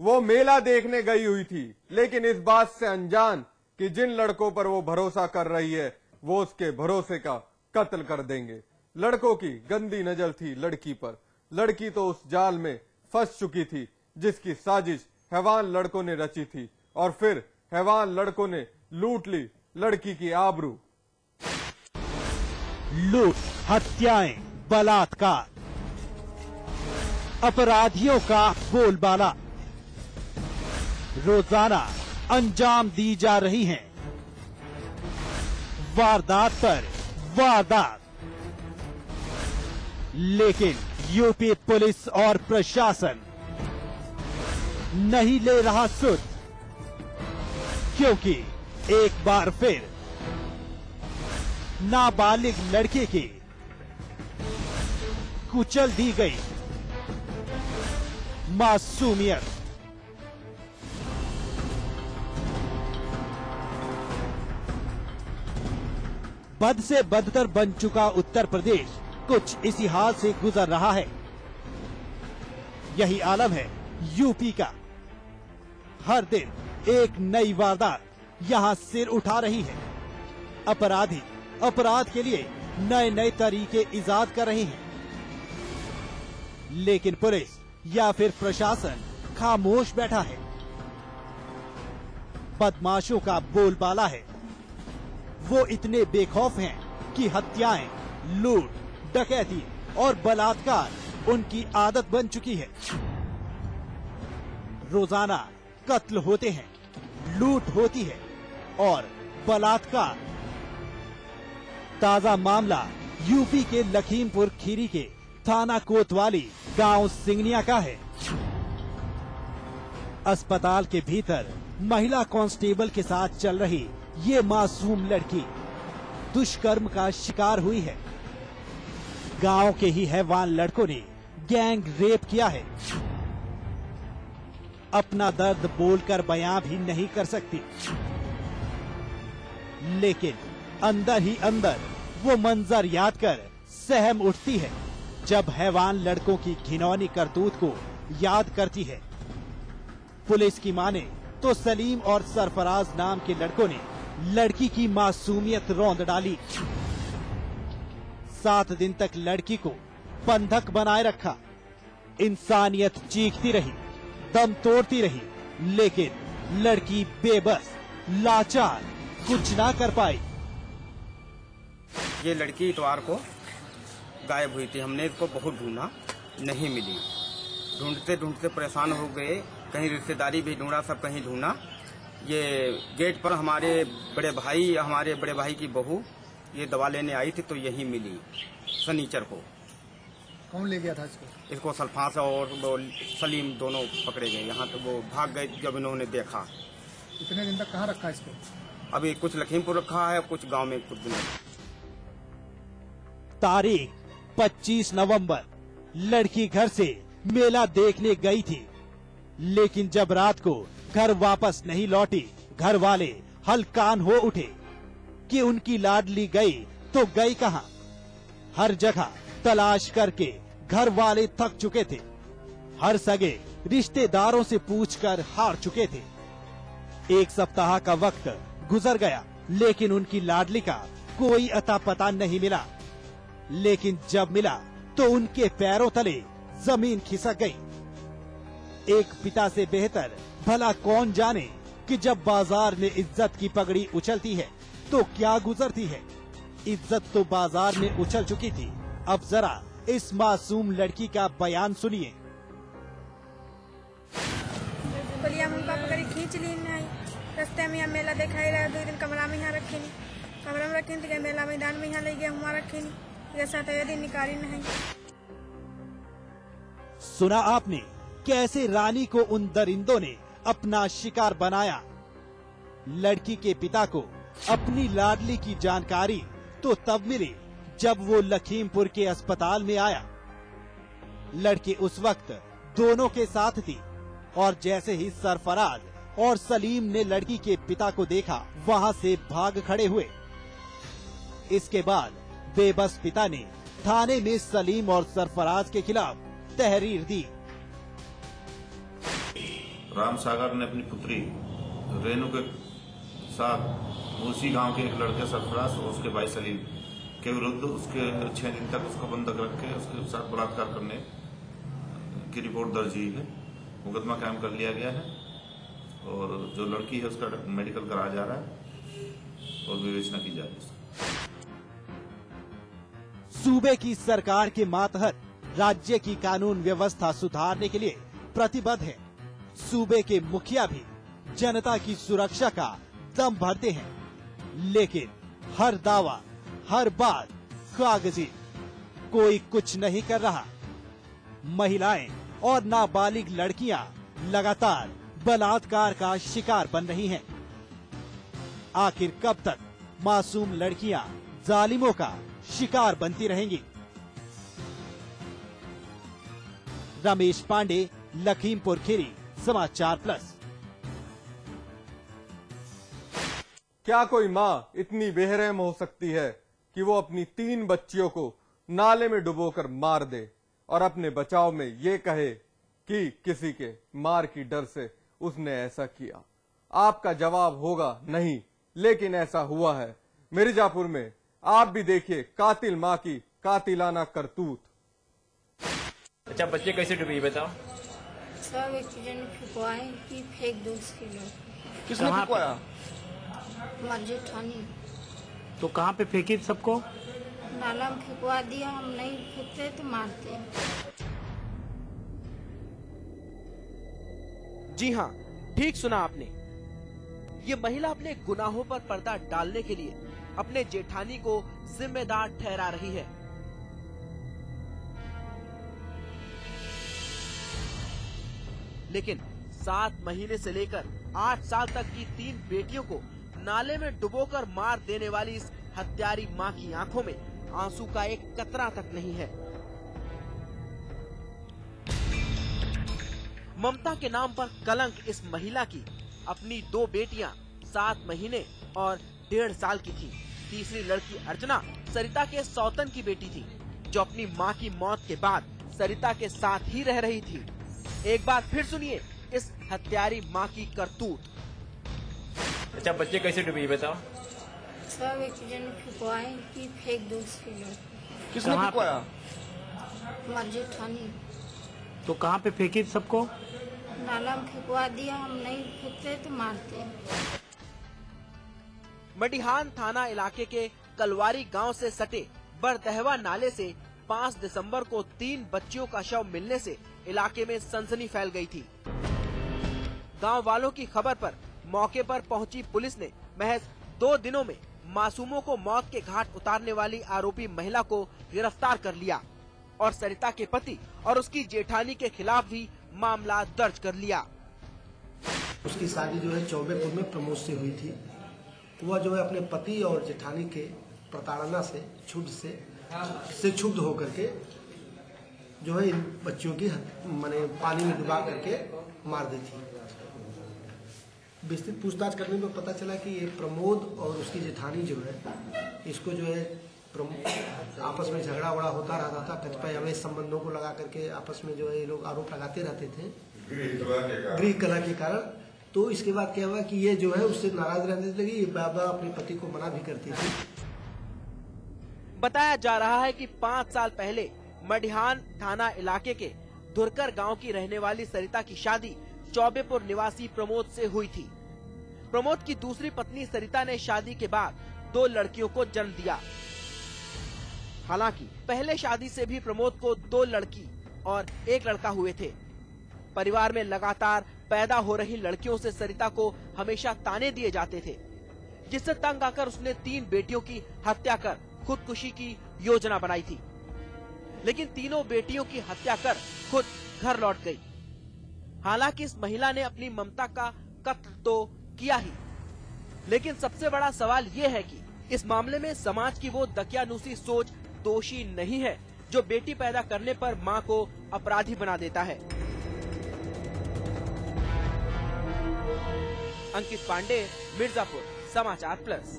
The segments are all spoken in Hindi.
वो मेला देखने गई हुई थी, लेकिन इस बात से अनजान कि जिन लड़कों पर वो भरोसा कर रही है वो उसके भरोसे का कत्ल कर देंगे। लड़कों की गंदी नजर थी लड़की पर। लड़की तो उस जाल में फंस चुकी थी जिसकी साजिश हैवान लड़कों ने रची थी, और फिर हैवान लड़कों ने लूट ली लड़की की आबरू। लूट, हत्याएं, बलात्कार, अपराधियों का बोलबाला रोजाना अंजाम दी जा रही हैं। वारदात पर वारदात, लेकिन यूपी पुलिस और प्रशासन नहीं ले रहा सुध, क्योंकि एक बार फिर नाबालिग लड़के की कुचल दी गई मासूमियत। बद से बदतर बन चुका उत्तर प्रदेश कुछ इसी हाल से गुजर रहा है। यही आलम है यूपी का। हर दिन एक नई वारदात यहां सिर उठा रही है। अपराधी अपराध के लिए नए नए तरीके इजाद कर रहे हैं, लेकिन पुलिस या फिर प्रशासन खामोश बैठा है। बदमाशों का बोलबाला है। वो इतने बेखौफ हैं कि हत्याएं, लूट, डकैती और बलात्कार उनकी आदत बन चुकी है। रोजाना कत्ल होते हैं, लूट होती है और बलात्कार। ताजा मामला यूपी के लखीमपुर खीरी के थाना कोतवाली गांव सिंगनिया का है। अस्पताल के भीतर महिला कांस्टेबल के साथ चल रही ये मासूम लड़की दुष्कर्म का शिकार हुई है। गांव के ही हैवान लड़कों ने गैंग रेप किया है। अपना दर्द बोलकर बयां भी नहीं कर सकती, लेकिन अंदर ही अंदर वो मंजर याद कर सहम उठती है जब हैवान लड़कों की घिनौनी करतूत को याद करती है। पुलिस की माने तो सलीम और सरफराज नाम के लड़कों ने लड़की की मासूमियत रौंद डाली। 7 दिन तक लड़की को बंधक बनाए रखा। इंसानियत चीखती रही, दम तोड़ती रही, लेकिन लड़की बेबस, लाचार, कुछ ना कर पाई। ये लड़की इतवार को गायब हुई थी। हमने इसको बहुत ढूंढा, नहीं मिली। ढूंढते ढूंढते परेशान हो गए। कहीं रिश्तेदारी भी ढूंढा, सब कहीं ढूंढा। ये गेट पर हमारे बड़े भाई की बहू ये दवा लेने आई थी, तो यही मिली शनिचर को। कौन ले गया था इसको? इसको सल्फास और वो सलीम दोनों पकड़े गए। यहाँ तो वो भाग गए जब इन्होंने देखा। कितने दिन तक कहाँ रखा इसको? अभी कुछ लखीमपुर रखा है, कुछ गांव में कुछ दिन। तारीख 25 नवंबर। लड़की घर से मेला देखने गई थी, लेकिन जब रात को घर वापस नहीं लौटी, घर वाले हलकान हो उठे कि उनकी लाडली गई तो गई कहां। हर जगह तलाश करके घर वाले थक चुके थे। हर सगे रिश्तेदारों से पूछकर हार चुके थे। 1 सप्ताह का वक्त गुजर गया, लेकिन उनकी लाडली का कोई अता पता नहीं मिला। लेकिन जब मिला तो उनके पैरों तले जमीन खिसक गई। एक पिता से बेहतर भला कौन जाने कि जब बाजार में इज्जत की पगड़ी उछलती है तो क्या गुजरती है। इज्जत तो बाजार में उछल चुकी थी। अब जरा इस मासूम लड़की का बयान सुनिए। बलिया मुंगा पकड़ी खींच ली नहीं। रास्ते में यहाँ मेला दिखाई रहा। 2 दिन कमरा में यहाँ रखे नहीं, कमरा में रखे नहीं, मेला मैदान में यहाँ ले गया, हुआ रखे नहीं। जैसा तो यदि निकाली नहीं। सुना आपने कैसे रानी को उन दरिंदों ने अपना शिकार बनाया। लड़की के पिता को अपनी लाडली की जानकारी तो तब मिली जब वो लखीमपुर के अस्पताल में आया। लड़की उस वक्त दोनों के साथ थी, और जैसे ही सरफराज और सलीम ने लड़की के पिता को देखा, वहां से भाग खड़े हुए। इसके बाद बेबस पिता ने थाने में सलीम और सरफराज के खिलाफ तहरीर दी। राम सागर ने अपनी पुत्री रेणु के साथ उसी गांव के एक लड़के सरफराज और उसके भाई सलीम के विरुद्ध उसके 6 दिन तक उसको बंधक रख के उसके साथ बलात्कार करने की रिपोर्ट दर्ज हुई है। मुकदमा कायम कर लिया गया है और जो लड़की है उसका मेडिकल कराया जा रहा है और विवेचना की जा रही है। सूबे की सरकार के मातहत राज्य की कानून व्यवस्था सुधारने के लिए प्रतिबद्ध है। सूबे के मुखिया भी जनता की सुरक्षा का दम भरते हैं, लेकिन हर दावा, हर बात कागजी, कोई कुछ नहीं कर रहा। महिलाएं और नाबालिग लड़कियां लगातार बलात्कार का शिकार बन रही हैं। आखिर कब तक मासूम लड़कियां जालिमों का शिकार बनती रहेंगी? रमेश पांडे, लखीमपुर खीरी, समाचार प्लस। क्या कोई माँ इतनी बेरहम हो सकती है कि वो अपनी 3 बच्चियों को नाले में डुबोकर मार दे और अपने बचाव में ये कहे कि किसी के मार की डर से उसने ऐसा किया? आपका जवाब होगा नहीं, लेकिन ऐसा हुआ है मिर्जापुर में। आप भी देखिए कातिल माँ की कातिलाना करतूत। अच्छा, बच्चे कैसे डूबी बताओ? सब एक जन फुकवाए कि फेंक दो उसके लोग। किसने फुकवाया? मस्जिद ठानी। तो कहाँ पे फेंकी सबको? नाला में फेंकवा दिया, हम नहीं फेंकते तो मारते। जी हाँ, ठीक सुना आपने। ये महिला अपने गुनाहों पर पर्दा डालने के लिए अपने जेठानी को जिम्मेदार ठहरा रही है। लेकिन 7 महीने से लेकर 8 साल तक की 3 बेटियों को नाले में डुबोकर मार देने वाली इस हत्यारी माँ की आंखों में आंसू का एक कतरा तक नहीं है। ममता के नाम पर कलंक इस महिला की अपनी 2 बेटियां 7 महीने और 1.5 साल की थी। तीसरी लड़की अर्चना सरिता के सौतन की बेटी थी, जो अपनी मां की मौत के बाद सरिता के साथ ही रह रही थी। एक बार फिर सुनिए इस हत्यारी मां की करतूत। अच्छा, बच्चे कैसे डूबी बताओ? सब एक जन फुकवाए कि फेंक दो उसके लोग। किसने फुकवाया? मस्जिद ठानी। तो कहाँ पे फेंकी सबको? नाला में फेंकवा दिया, हम नहीं फेंकते तो मारते। मडिहान थाना इलाके के कलवारी गांव से सटे बरदहवा नाले से 5 दिसंबर को 3 बच्चियों का शव मिलने से इलाके में सनसनी फैल गई थी। गांव वालों की खबर पर मौके पर पहुंची पुलिस ने महज 2 दिनों में मासूमों को मौत के घाट उतारने वाली आरोपी महिला को गिरफ्तार कर लिया और सरिता के पति और उसकी जेठानी के खिलाफ भी मामला दर्ज कर लिया। उसकी शादी जो है चौबेपुर में प्रमोद से हुई थी। वह जो है अपने पति और जेठानी के प्रताड़ना से क्षुब्ध होकर के जो है इन बच्चियों की माने पानी में डुबा करके मार दी थी। विस्तृत पूछताछ करने में पता चला कि ये प्रमोद और उसकी जेठानी जो है इसको जो है आपस में झगड़ा वड़ा होता रहता था। कतिपय अवैध संबंधों को लगा करके आपस में जो है ये लोग आरोप लगाते रहते थे गृह कलह के कारण। तो इसके बाद क्या हुआ कि ये जो है उससे नाराज रहने लगी। ये बाबा अपने पति को मना भी करती थी। बताया जा रहा है कि 5 साल पहले मडिहान थाना इलाके के धुरकर गांव की रहने वाली सरिता की शादी चौबेपुर निवासी प्रमोद से हुई थी। प्रमोद की दूसरी पत्नी सरिता ने शादी के बाद 2 लड़कियों को जन्म दिया। हालांकि पहले शादी से भी प्रमोद को 2 लड़की और 1 लड़का हुए थे। परिवार में लगातार पैदा हो रही लड़कियों से सरिता को हमेशा ताने दिए जाते थे, जिससे तंग आकर उसने 3 बेटियों की हत्या कर खुदकुशी की योजना बनाई थी। लेकिन तीनों बेटियों की हत्या कर खुद घर लौट गई। हालांकि इस महिला ने अपनी ममता का कत्ल तो किया ही, लेकिन सबसे बड़ा सवाल ये है कि इस मामले में समाज की वो दकियानूसी सोच दोषी नहीं है जो बेटी पैदा करने पर मां को अपराधी बना देता है। अंकित पांडे, मिर्जापुर, समाचार प्लस।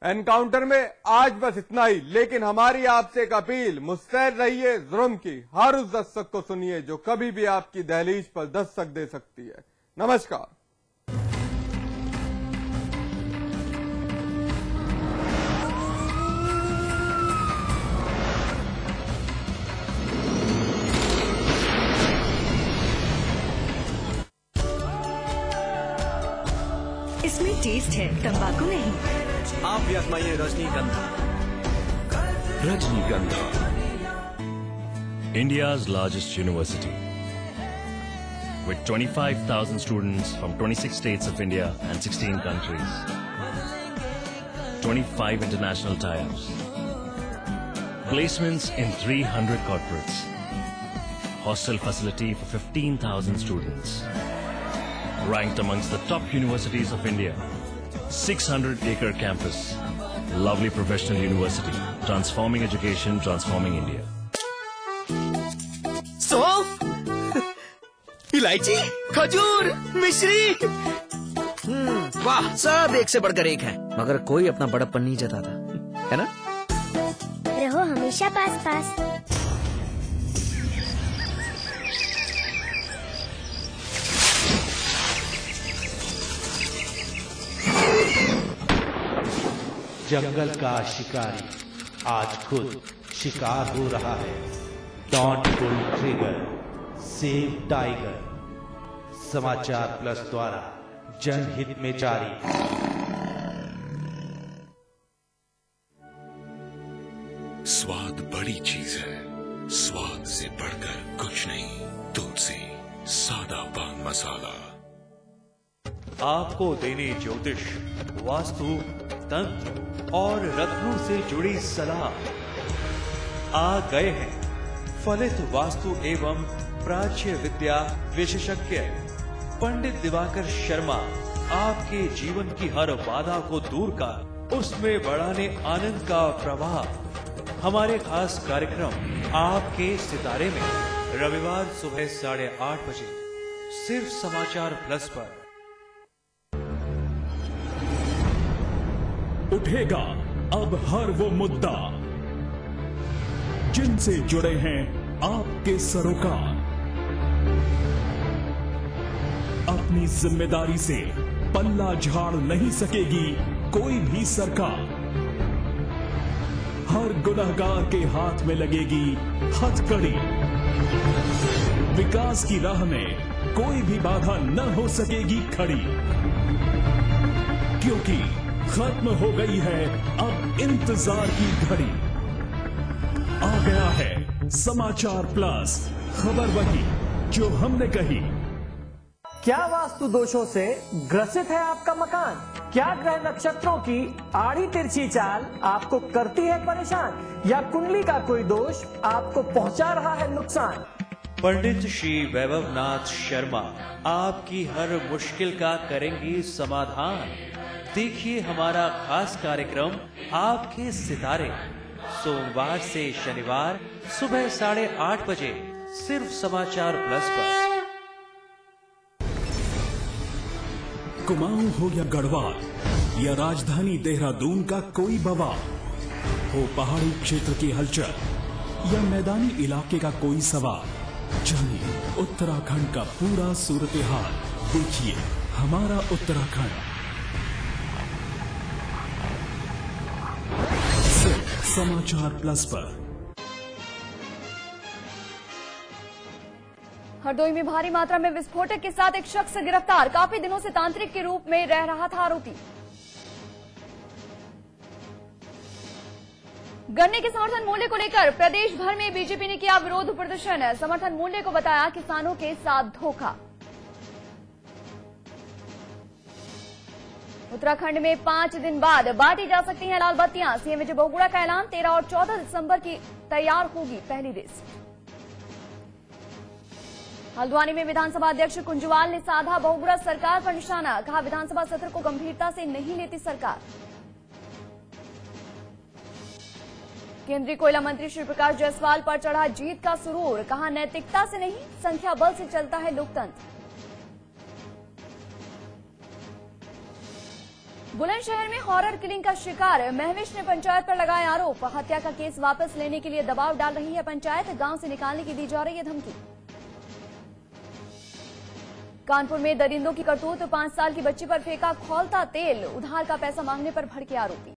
एनकाउंटर में आज बस इतना ही, लेकिन हमारी आपसे एक अपील, मुस्तैद रहिए जुर्म की हर उस दस्तक को सुनिए जो कभी भी आपकी दहलीज पर दस्तक दे सकती है। नमस्कार। इसमें टेस्ट है, तंबाकू नहीं। आप भी आजमाइए रजनीगंधा। Rajnigandha, India's largest university, with 25,000 students from 26 states of India and 16 countries, 25 international tie-ups, placements in 300 corporates, hostel facility for 15,000 students, ranked amongst the top universities of India, 600-acre campus, lovely professional university, transforming education, transforming India. इलायची, खजूर, मिश्री, वाह, सब एक से बढ़कर एक है, मगर कोई अपना बड़प्पन नहीं जताता, है ना? रहो हमेशा पास पास। जंगल का शिकारी आज खुद शिकार हो रहा है। Don't pull trigger, save tiger. Samachar plus द्वारा जनहित में जारी। स्वाद बड़ी चीज है, स्वाद से बढ़कर कुछ नहीं। तुलसी सादा पान मसाला। आपको देने ज्योतिष, वास्तु, तंत्र और रत्नों से जुड़ी सलाह। आ गए हैं फलित वास्तु एवं प्राच्य विद्या विशेषज्ञ पंडित दिवाकर शर्मा। आपके जीवन की हर बाधा को दूर कर उसमें बढ़ाने आनंद का प्रवाह। हमारे खास कार्यक्रम आपके सितारे में रविवार सुबह 8:30 बजे सिर्फ समाचार प्लस पर। उठेगा अब हर वो मुद्दा जिनसे जुड़े हैं आपके सरोकार। अपनी जिम्मेदारी से पल्ला झाड़ नहीं सकेगी कोई भी सरकार। हर गुनहगार के हाथ में लगेगी हथकड़ी। विकास की राह में कोई भी बाधा न हो सकेगी खड़ी, क्योंकि खत्म हो गई है अब इंतजार की घड़ी। आ गया है समाचार प्लस, खबर वही जो हमने कही। क्या वास्तु दोषों से ग्रसित है आपका मकान? क्या ग्रह नक्षत्रों की आड़ी तिरछी चाल आपको करती है परेशान, या कुंडली का कोई दोष आपको पहुंचा रहा है नुकसान? पंडित श्री वैभवनाथ शर्मा आपकी हर मुश्किल का करेंगे समाधान। देखिए हमारा खास कार्यक्रम आपके सितारे, सोमवार से शनिवार सुबह 8:30 बजे सिर्फ समाचार प्लस पर। कुमाऊं हो या गढ़वाल या राजधानी देहरादून का कोई बवाल हो, पहाड़ी क्षेत्र की हलचल या मैदानी इलाके का कोई सवाल, जानिए उत्तराखंड का पूरा सूरत हाल। देखिए हमारा उत्तराखंड समाचार प्लस पर। हरदोई में भारी मात्रा में विस्फोटक के साथ एक शख्स गिरफ्तार। काफी दिनों से तांत्रिक के रूप में रह रहा था आरोपी। गन्ने के समर्थन मूल्य को लेकर प्रदेश भर में बीजेपी ने किया विरोध प्रदर्शन। समर्थन मूल्य को बताया किसानों के साथ धोखा। उत्तराखंड में 5 दिन बाद बांटी जा सकती हैं लाल बत्तियां। सीएम विजय बहुगुणा का ऐलान। 13 और 14 दिसंबर की तैयार होगी पहली लिस्ट। हल्द्वानी में विधानसभा अध्यक्ष कुंजवाल ने साधा बहुगुणा सरकार पर निशाना। कहा विधानसभा सत्र को गंभीरता से नहीं लेती सरकार। केंद्रीय कोयला मंत्री श्री प्रकाश जायसवाल पर चढ़ा जीत का सुरूर। कहा नैतिकता से नहीं, संख्या बल से चलता है लोकतंत्र। बुलंदशहर में हॉरर किलिंग का शिकार महविश ने पंचायत पर लगाए आरोप। हत्या का केस वापस लेने के लिए दबाव डाल रही है पंचायत, गांव से निकालने की दी जा रही है धमकी। कानपुर में दरिंदों की करतूत, 5 साल की बच्ची पर फेंका खौलता तेल, उधार का पैसा मांगने पर भड़के आरोपी।